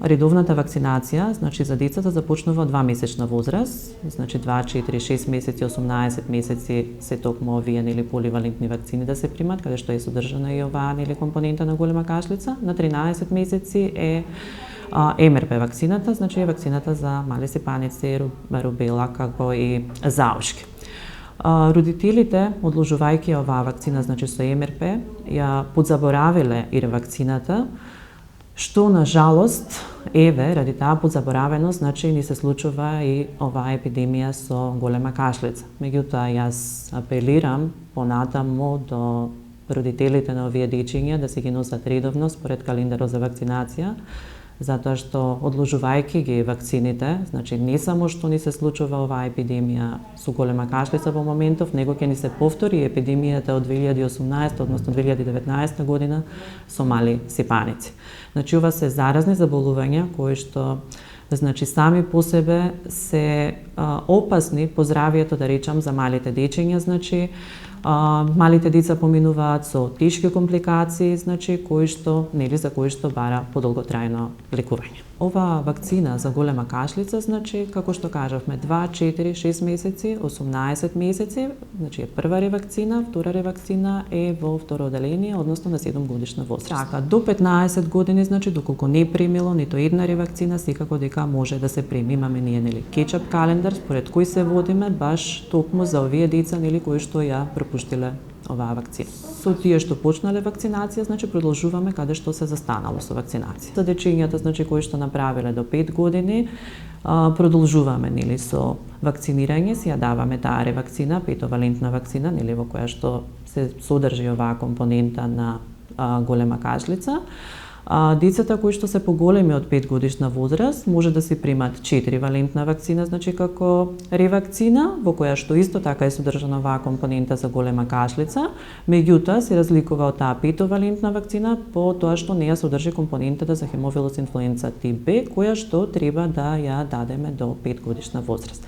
редовната вакцинација, значи за децата започнува од 2-месечна возраст, значи 2, 4, 6 месеци, 18 месеци се токму овие нели поливалентни вакцини да се примат, каде што е содржана и оваа нели компонента на голема кашлица. На 13 месеци е МРП вакцината, значи е вакцината за мали сепаници, рубела, како и заушки. Родителите, одложувајќи оваа вакцина, значи со МРП, ја подзаборавиле и вакцината, што на жалост, еве, ради таа подзаборавеност, значи ни се случува и оваа епидемија со голема кашлица. Меѓутоа, јас апелирам понатаму до родителите на овие дечиња да се ги носат редовно според календарот за вакцинација, затоа што одложувајќи ги вакцините, значи не само што ни се случува оваа епидемија со голема кашлица во моментов, него ќе ни се повтори епидемијата од 2018, односно 2019 година со мали сепаници. Значи ова се заразни заболувања кои што значи сами по себе се опасни по здравието, да речам, за малите дечиња, значи малите деца поминуваат со тешки компликации, значи за кои што бара подолготрајно лекување. Оваа вакцина за голема кашлица, значи како што кажавме, 2, 4, 6 месеци, 18 месеци, значи е прва ревакцина, втора ревакцина е во второ оделение, односно на 7 годишна возраст. Така, до 15 години, значи доколку не примило нито една ревакцина, секако дека може да се прими. Имаме ние нели кетчап календар според кој се водиме баш токму за овие деца нели кои што ја пропуштиле оваа вакцина. Со тие што почнале вакцинација, значи продолжуваме каде што се застанало со вакцинација. За дечињата, значи кои што направиле до 5 години, продолжуваме нели со вакцинирање, си ја даваме таа ревакцина, петовалентна вакцина, нели во која што се содржи оваа компонента на голема кашлица. Децата кои што се поголеми од 5 годишна возраст може да се примат 4-валентна вакцина, значи како ревакцина, во која што исто така е содржана оваа компонента за голема кашлица, меѓутоа се разликува од таа 5-валентна вакцина по тоа што не ја содржи компонентата за хемофилус инфлуенца тип Б, која што треба да ја дадеме до 5 годишна возраст.